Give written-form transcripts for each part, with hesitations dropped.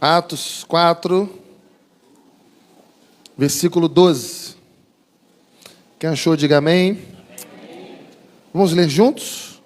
Atos 4, versículo 12. Quem achou, diga amém. Vamos ler juntos?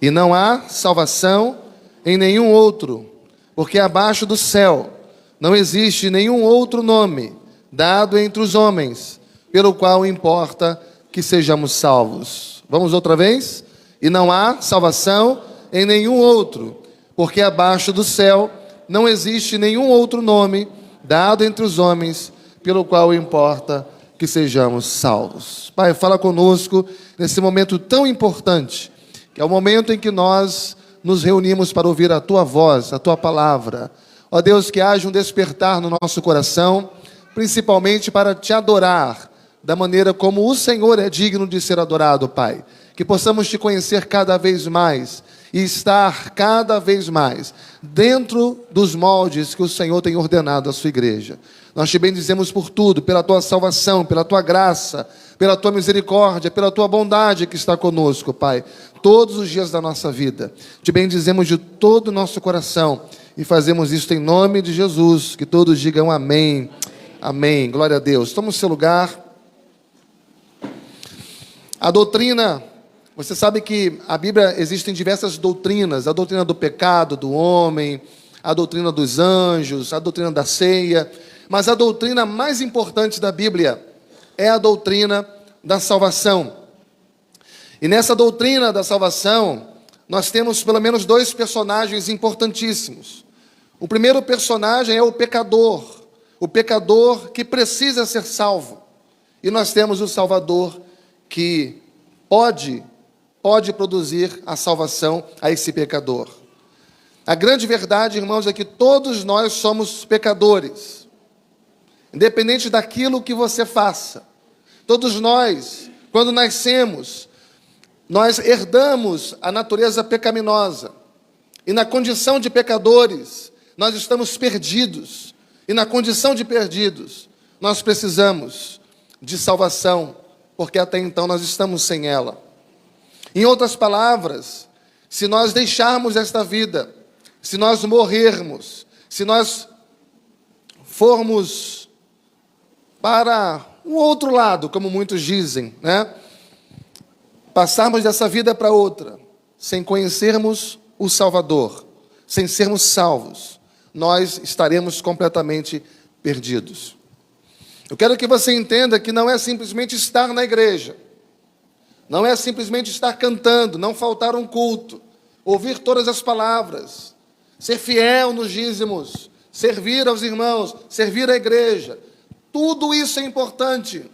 E não há salvação em nenhum outro, porque abaixo do céu não existe nenhum outro nome dado entre os homens, pelo qual importa que sejamos salvos. Vamos outra vez? E não há salvação em nenhum outro, porque abaixo do céu não existe nenhum outro nome dado entre os homens, pelo qual importa que sejamos salvos. Pai, fala conosco nesse momento tão importante, que é o momento em que nós nos reunimos para ouvir a Tua voz, a Tua palavra. Ó Deus, que haja um despertar no nosso coração, principalmente para Te adorar, da maneira como o Senhor é digno de ser adorado, Pai. Que possamos Te conhecer cada vez mais e estar cada vez mais dentro dos moldes que o Senhor tem ordenado à sua igreja. Nós Te bendizemos por tudo, pela Tua salvação, pela Tua graça, pela Tua misericórdia, pela Tua bondade que está conosco, Pai, todos os dias da nossa vida. Te bendizemos de todo o nosso coração e fazemos isto em nome de Jesus. Que todos digam amém, amém. Glória a Deus. Toma o seu lugar. A doutrina, você sabe que a Bíblia existem diversas doutrinas, a doutrina do pecado do homem, a doutrina dos anjos, a doutrina da ceia, mas a doutrina mais importante da Bíblia é a doutrina da salvação. E nessa doutrina da salvação, nós temos pelo menos dois personagens importantíssimos. O primeiro personagem é o pecador que precisa ser salvo. E nós temos o Salvador que pode produzir a salvação a esse pecador. A grande verdade, irmãos, é que todos nós somos pecadores, independente daquilo que você faça. Todos nós, quando nascemos, nós herdamos a natureza pecaminosa, e na condição de pecadores, nós estamos perdidos, e na condição de perdidos, nós precisamos de salvação, porque até então nós estamos sem ela. Em outras palavras, se nós deixarmos esta vida, se nós morrermos, se nós formos para um outro lado, como muitos dizem, né? Passarmos dessa vida para outra, sem conhecermos o Salvador, sem sermos salvos, nós estaremos completamente perdidos. Eu quero que você entenda que não é simplesmente estar na igreja, não é simplesmente estar cantando, não faltar um culto, ouvir todas as palavras, ser fiel nos dízimos, servir aos irmãos, servir à igreja. Tudo isso é importante,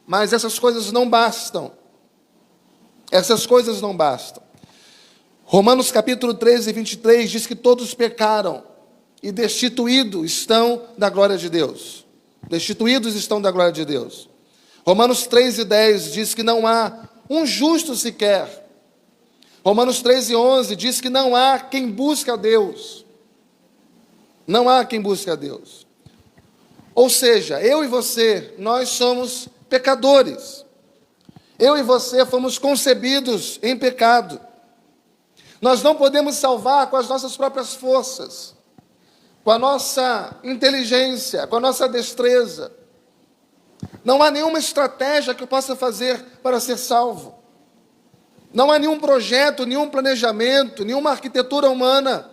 mas essas coisas não bastam. Essas coisas não bastam. Romanos capítulo 13, 23 diz que todos pecaram e destituídos estão da glória de Deus. Destituídos estão da glória de Deus. Romanos 3:10 diz que não há um justo sequer. Romanos 13:11 diz que não há quem busque a Deus. Não há quem busque a Deus. Ou seja, eu e você, nós somos pecadores. Eu e você fomos concebidos em pecado. Nós não podemos salvar com as nossas próprias forças, com a nossa inteligência, com a nossa destreza. Não há nenhuma estratégia que eu possa fazer para ser salvo. Não há nenhum projeto, nenhum planejamento, nenhuma arquitetura humana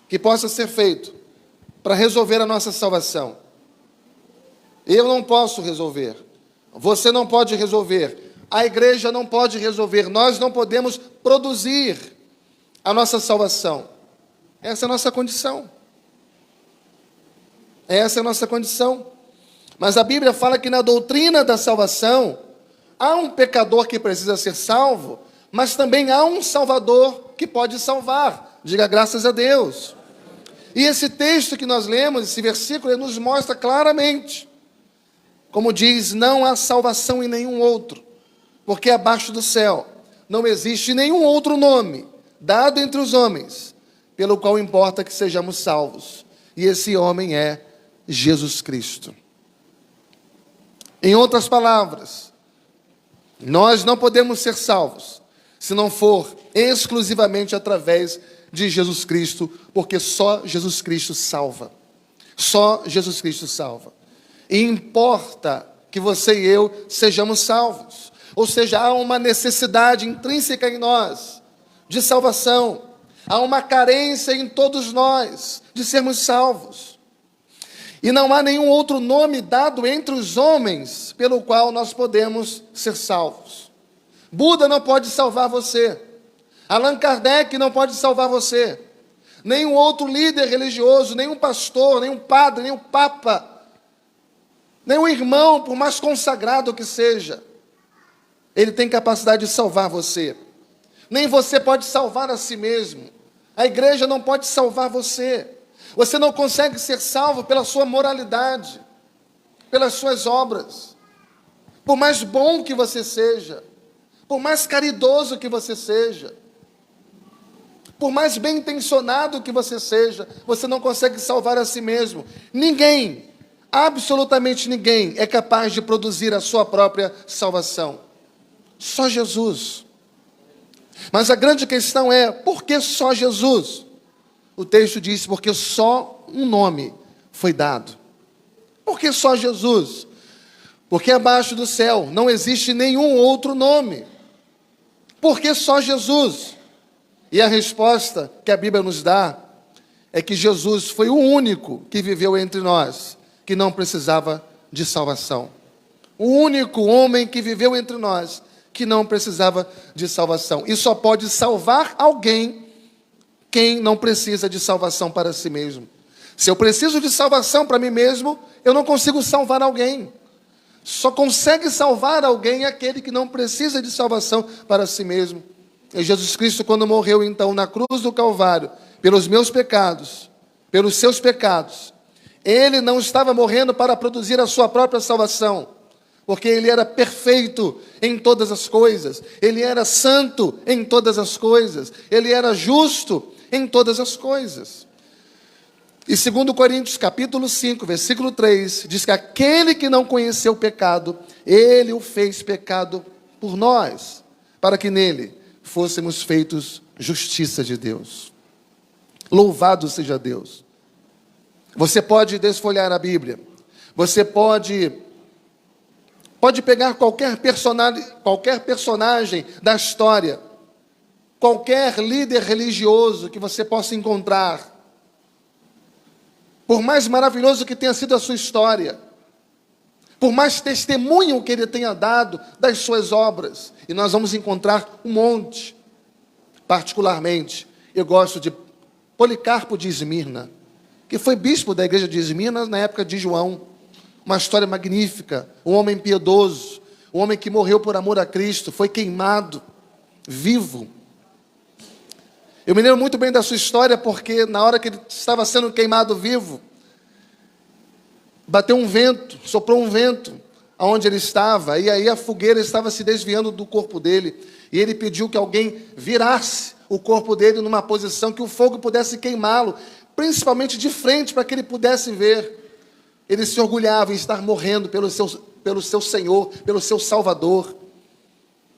que possa ser feito para resolver a nossa salvação. Eu não posso resolver. Você não pode resolver. A igreja não pode resolver. Nós não podemos produzir a nossa salvação. Essa é a nossa condição. Essa é a nossa condição. Mas a Bíblia fala que na doutrina da salvação, há um pecador que precisa ser salvo, mas também há um Salvador que pode salvar. Diga graças a Deus. E esse texto que nós lemos, esse versículo, ele nos mostra claramente. Como diz, não há salvação em nenhum outro, porque abaixo do céu não existe nenhum outro nome dado entre os homens, pelo qual importa que sejamos salvos. E esse homem é Jesus Cristo. Em outras palavras, nós não podemos ser salvos se não for exclusivamente através de Jesus Cristo, porque só Jesus Cristo salva. Só Jesus Cristo salva. E importa que você e eu sejamos salvos. Ou seja, há uma necessidade intrínseca em nós de salvação. Há uma carência em todos nós de sermos salvos. E não há nenhum outro nome dado entre os homens pelo qual nós podemos ser salvos. Buda não pode salvar você. Allan Kardec não pode salvar você. Nenhum outro líder religioso, nenhum pastor, nenhum padre, nenhum papa, nenhum irmão, por mais consagrado que seja, ele tem capacidade de salvar você. Nem você pode salvar a si mesmo. A igreja não pode salvar você. Você não consegue ser salvo pela sua moralidade, pelas suas obras. Por mais bom que você seja, por mais caridoso que você seja, por mais bem intencionado que você seja, você não consegue salvar a si mesmo. Ninguém, absolutamente ninguém, é capaz de produzir a sua própria salvação. Só Jesus. Mas a grande questão é, por que só Jesus? O texto diz, porque só um nome foi dado. Por que só Jesus? Porque abaixo do céu não existe nenhum outro nome. Por que só Jesus? E a resposta que a Bíblia nos dá é que Jesus foi o único que viveu entre nós, que não precisava de salvação. O único homem que viveu entre nós, que não precisava de salvação. E só pode salvar alguém quem não precisa de salvação para si mesmo. Se eu preciso de salvação para mim mesmo, eu não consigo salvar alguém. Só consegue salvar alguém aquele que não precisa de salvação para si mesmo. E Jesus Cristo, quando morreu então na cruz do Calvário, pelos meus pecados, pelos seus pecados, ele não estava morrendo para produzir a sua própria salvação, porque ele era perfeito em todas as coisas, ele era santo em todas as coisas, ele era justo em todas as coisas. E 2 Coríntios capítulo 5, versículo 3, diz que aquele que não conheceu o pecado, ele o fez pecado por nós, para que nele fôssemos feitos justiça de Deus. Louvado seja Deus. Você pode desfolhar a Bíblia, você pode pegar qualquer personagem da história, qualquer líder religioso que você possa encontrar, por mais maravilhoso que tenha sido a sua história, por mais testemunho que ele tenha dado das suas obras, e nós vamos encontrar um monte. Particularmente, eu gosto de Policarpo de Esmirna, que foi bispo da igreja de Esmirna na época de João. Uma história magnífica, um homem piedoso, um homem que morreu por amor a Cristo, foi queimado, vivo. Eu me lembro muito bem da sua história, porque na hora que ele estava sendo queimado vivo, bateu um vento, soprou um vento aonde ele estava, e aí a fogueira estava se desviando do corpo dele, e ele pediu que alguém virasse o corpo dele numa posição que o fogo pudesse queimá-lo, principalmente de frente, para que ele pudesse ver. Ele se orgulhava em estar morrendo pelo seu Senhor, pelo seu Salvador.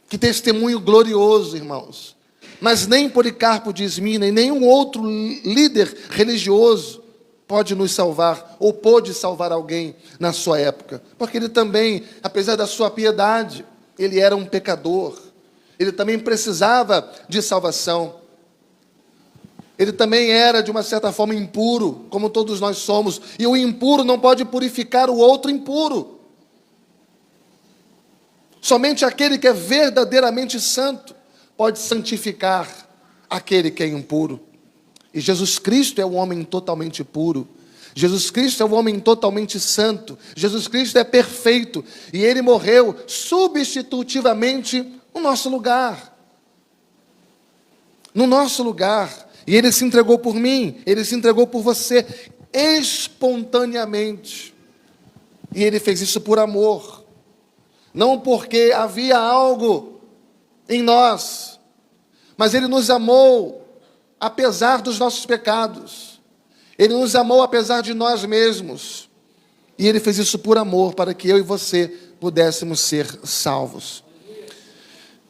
Que testemunho glorioso, irmãos. Mas nem Policarpo de Esmirna e nenhum outro líder religioso pode nos salvar, ou pôde salvar alguém na sua época. Porque ele também, apesar da sua piedade, ele era um pecador. Ele também precisava de salvação. Ele também era, de uma certa forma, impuro, como todos nós somos. E o impuro não pode purificar o outro impuro. Somente aquele que é verdadeiramente santo pode santificar aquele que é impuro. E Jesus Cristo é um homem totalmente puro. Jesus Cristo é um homem totalmente santo. Jesus Cristo é perfeito. E ele morreu substitutivamente no nosso lugar. No nosso lugar. E ele se entregou por mim, ele se entregou por você, espontaneamente. E ele fez isso por amor. Não porque havia algo em nós, mas ele nos amou apesar dos nossos pecados. Ele nos amou apesar de nós mesmos. E ele fez isso por amor, para que eu e você pudéssemos ser salvos.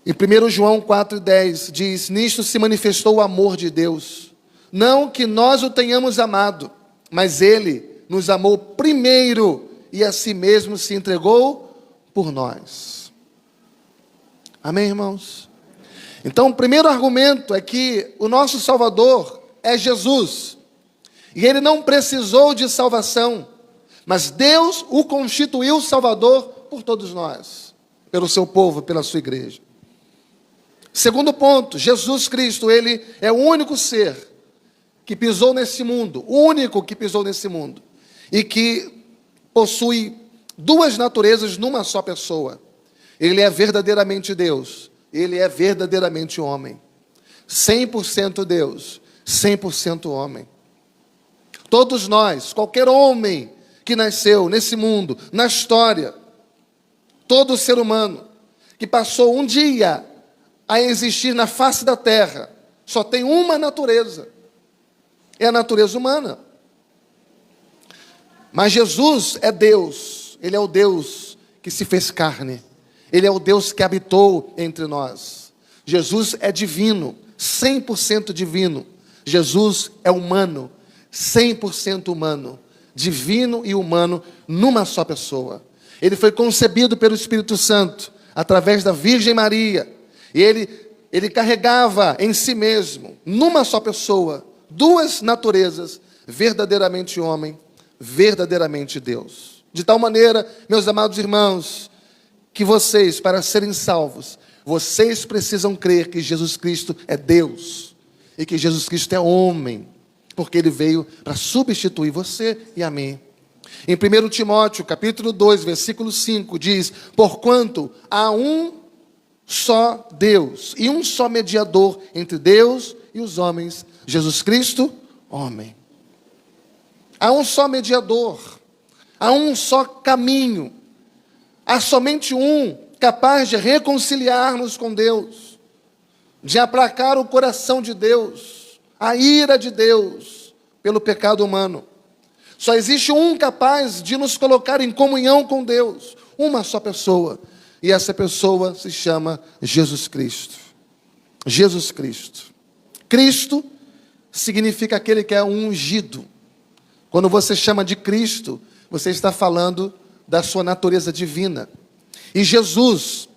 Em 1 João 4,10 diz: nisto se manifestou o amor de Deus, Não que nós o tenhamos amado, mas ele nos amou primeiro e a si mesmo se entregou por nós. Amém, irmãos? Então, o primeiro argumento é que o nosso Salvador é Jesus. E ele não precisou de salvação, mas Deus o constituiu Salvador por todos nós, pelo seu povo, pela sua igreja. Segundo ponto, Jesus Cristo, ele é o único ser que pisou nesse mundo, o único que pisou nesse mundo, e que possui duas naturezas numa só pessoa. Ele é verdadeiramente Deus, ele é verdadeiramente homem. 100% Deus, 100% homem. Todos nós, qualquer homem que nasceu nesse mundo, na história, todo ser humano que passou um dia a existir na face da terra, só tem uma natureza, é a natureza humana. Mas Jesus é Deus, ele é o Deus que se fez carne, ele é o Deus que habitou entre nós. Jesus é divino, 100% divino. Jesus é humano, 100% humano, divino e humano numa só pessoa. Ele foi concebido pelo Espírito Santo, através da Virgem Maria, e ele carregava em si mesmo, numa só pessoa, duas naturezas, verdadeiramente homem, verdadeiramente Deus. De tal maneira, meus amados irmãos, que vocês, para serem salvos, vocês precisam crer que Jesus Cristo é Deus, e que Jesus Cristo é homem, porque ele veio para substituir você e a mim. Em 1 Timóteo, capítulo 2, versículo 5, diz: porquanto há um só Deus, e um só mediador entre Deus e os homens, Jesus Cristo, homem. Há um só mediador, há um só caminho, há somente um capaz de reconciliar-nos com Deus, de aplacar o coração de Deus, a ira de Deus pelo pecado humano. Só existe um capaz de nos colocar em comunhão com Deus, uma só pessoa, e essa pessoa se chama Jesus Cristo. Jesus Cristo. Cristo significa aquele que é ungido. Quando você chama de Cristo, você está falando da sua natureza divina. E Jesus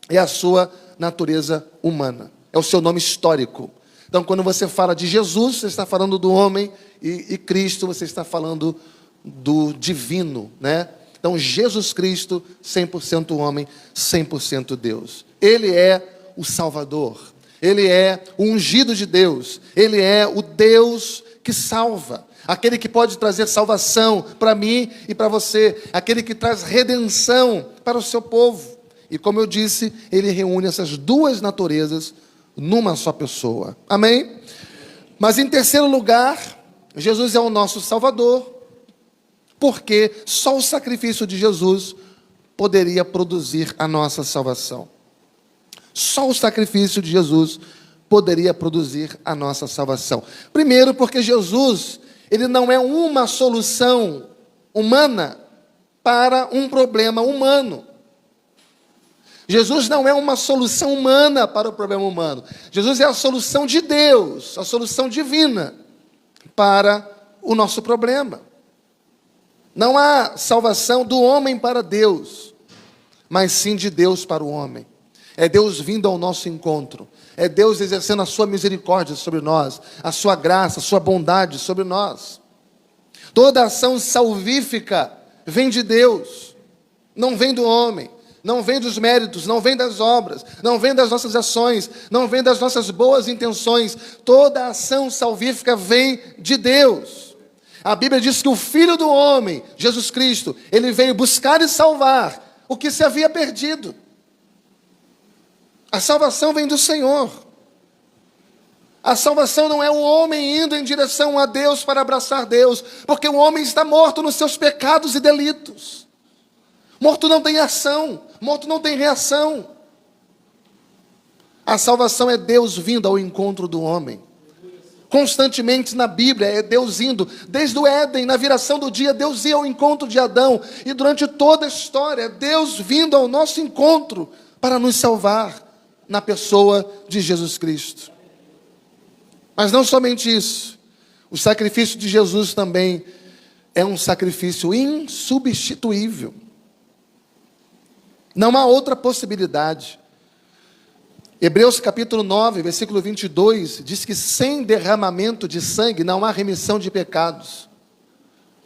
é a sua natureza humana. É o seu nome histórico. Então, quando você fala de Jesus, você está falando do homem, e Cristo, você está falando do divino, né? Então, Jesus Cristo, 100% homem, 100% Deus. Ele é o Salvador. Ele é o ungido de Deus. Ele é o Deus que salva. Aquele que pode trazer salvação para mim e para você. Aquele que traz redenção para o seu povo. E como eu disse, ele reúne essas duas naturezas numa só pessoa. Amém? Mas em terceiro lugar, Jesus é o nosso Salvador, porque só o sacrifício de Jesus poderia produzir a nossa salvação. Só o sacrifício de Jesus poderia produzir a nossa salvação. Primeiro, porque Jesus, ele não é uma solução humana para um problema humano. Jesus não é uma solução humana para o problema humano. Jesus é a solução de Deus, a solução divina para o nosso problema. Não há salvação do homem para Deus, mas sim de Deus para o homem. É Deus vindo ao nosso encontro. É Deus exercendo a sua misericórdia sobre nós, a sua graça, a sua bondade sobre nós. Toda ação salvífica vem de Deus, não vem do homem, não vem dos méritos, não vem das obras, não vem das nossas ações, não vem das nossas boas intenções. Toda ação salvífica vem de Deus. A Bíblia diz que o Filho do homem, Jesus Cristo, ele veio buscar e salvar o que se havia perdido. A salvação vem do Senhor. A salvação não é o homem indo em direção a Deus para abraçar Deus, porque o homem está morto nos seus pecados e delitos. Morto não tem ação, morto não tem reação. A salvação é Deus vindo ao encontro do homem. Constantemente na Bíblia é Deus indo, desde o Éden, na viração do dia, Deus ia ao encontro de Adão, e durante toda a história, é Deus vindo ao nosso encontro para nos salvar na pessoa de Jesus Cristo. Mas não somente isso. O sacrifício de Jesus também é um sacrifício insubstituível. Não há outra possibilidade. Hebreus capítulo 9, versículo 22, diz que sem derramamento de sangue não há remissão de pecados.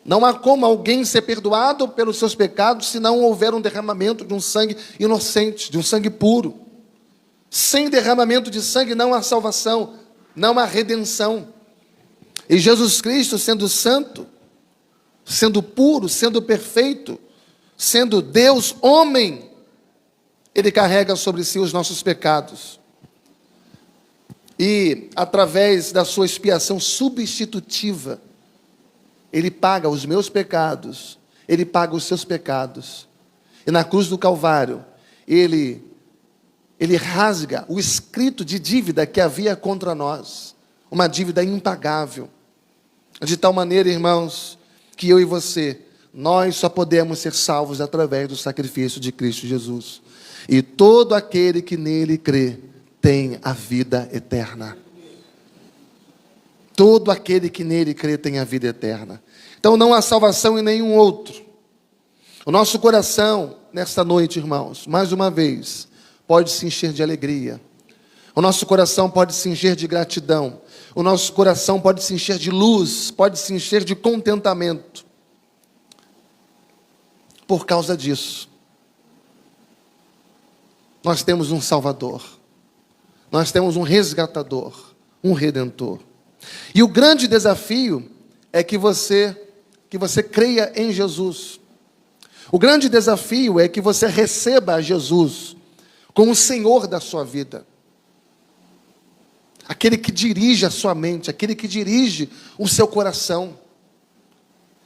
Não há como alguém ser perdoado pelos seus pecados se não houver um derramamento de um sangue inocente, de um sangue puro. Sem derramamento de sangue não há salvação, não há redenção. E Jesus Cristo, sendo santo, sendo puro, sendo perfeito, sendo Deus homem, Ele carrega sobre si os nossos pecados. E, através da sua expiação substitutiva, Ele paga os meus pecados, Ele paga os seus pecados. E na cruz do Calvário, Ele rasga o escrito de dívida que havia contra nós. Uma dívida impagável. De tal maneira, irmãos, que eu e você, nós só podemos ser salvos através do sacrifício de Cristo Jesus. E todo aquele que nele crê, tem a vida eterna. Todo aquele que nele crê tem a vida eterna. Então não há salvação em nenhum outro. O nosso coração, nesta noite, irmãos, mais uma vez, pode se encher de alegria. O nosso coração pode se encher de gratidão. O nosso coração pode se encher de luz, pode se encher de contentamento. Por causa disso, nós temos um Salvador. Nós temos um resgatador, um redentor. E o grande desafio é que você creia em Jesus. O grande desafio é que você receba Jesus como o Senhor da sua vida. Aquele que dirige a sua mente, aquele que dirige o seu coração.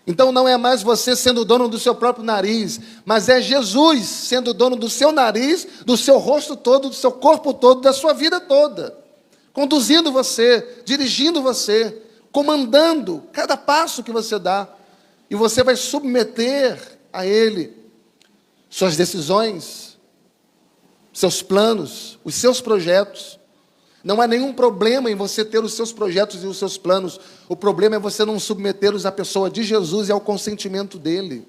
Então não é mais você sendo dono do seu próprio nariz, mas é Jesus sendo dono do seu nariz, do seu rosto todo, do seu corpo todo, da sua vida toda. Conduzindo você, dirigindo você, comandando cada passo que você dá. E você vai submeter a Ele suas decisões, seus planos, os seus projetos. Não há nenhum problema em você ter os seus projetos e os seus planos. O problema é você não submetê-los à pessoa de Jesus e ao consentimento dEle.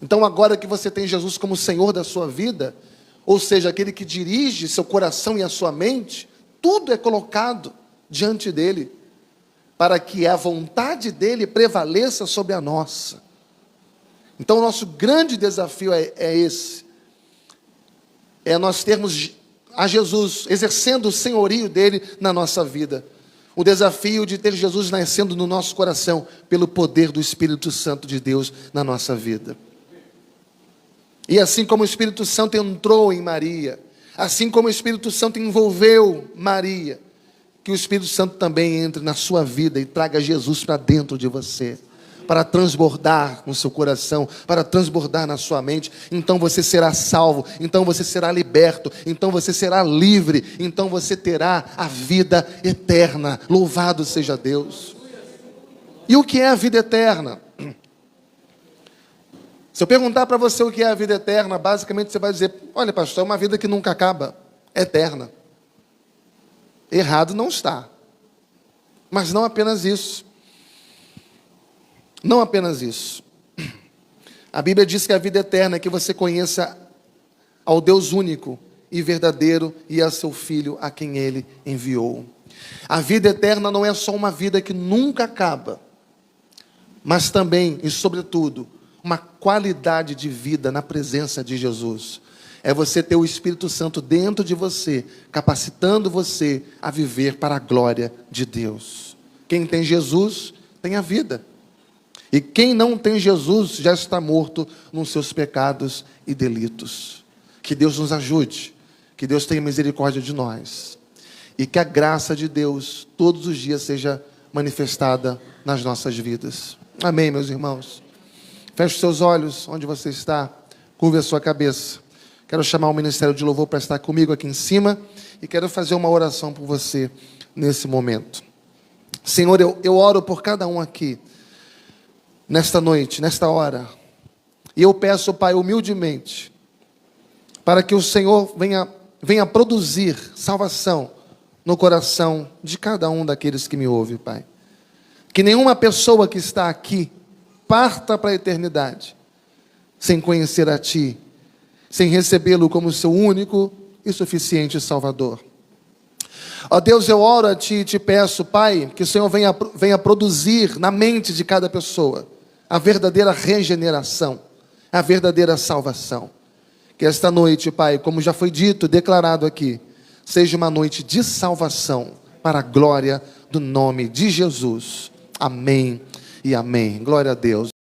Então agora que você tem Jesus como Senhor da sua vida, ou seja, aquele que dirige seu coração e a sua mente, tudo é colocado diante dEle, para que a vontade dEle prevaleça sobre a nossa. Então o nosso grande desafio é esse. É nós termos a Jesus, exercendo o senhorio dele na nossa vida. O desafio de ter Jesus nascendo no nosso coração, pelo poder do Espírito Santo de Deus na nossa vida. E assim como o Espírito Santo entrou em Maria, assim como o Espírito Santo envolveu Maria, que o Espírito Santo também entre na sua vida e traga Jesus para dentro de você, para transbordar no seu coração, para transbordar na sua mente. Então você será salvo, então você será liberto, então você será livre, então você terá a vida eterna. Louvado seja Deus. E o que é a vida eterna? Se eu perguntar para você o que é a vida eterna, basicamente você vai dizer: olha, pastor, é uma vida que nunca acaba, é eterna. Errado não está. Mas não apenas isso. Não apenas isso. A Bíblia diz que a vida eterna é que você conheça ao Deus único e verdadeiro e a seu Filho a quem Ele enviou. A vida eterna não é só uma vida que nunca acaba, mas também e sobretudo uma qualidade de vida na presença de Jesus. É você ter o Espírito Santo dentro de você, capacitando você a viver para a glória de Deus. Quem tem Jesus tem a vida. E quem não tem Jesus já está morto nos seus pecados e delitos. Que Deus nos ajude, que Deus tenha misericórdia de nós. E que a graça de Deus todos os dias seja manifestada nas nossas vidas. Amém, meus irmãos? Feche os seus olhos onde você está, curva a sua cabeça. Quero chamar o Ministério de Louvor para estar comigo aqui em cima e quero fazer uma oração por você nesse momento. Senhor, eu oro por cada um aqui, nesta noite, nesta hora. E eu peço, Pai, humildemente, para que o Senhor venha produzir salvação no coração de cada um daqueles que me ouvem, Pai. Que nenhuma pessoa que está aqui parta para a eternidade sem conhecer a Ti, sem recebê-lo como seu único e suficiente Salvador. Ó Deus, eu oro a Ti e te peço, Pai, que o Senhor venha produzir na mente de cada pessoa a verdadeira regeneração, a verdadeira salvação. Que esta noite, Pai, como já foi dito, declarado aqui, seja uma noite de salvação para a glória do nome de Jesus. Amém e amém. Glória a Deus.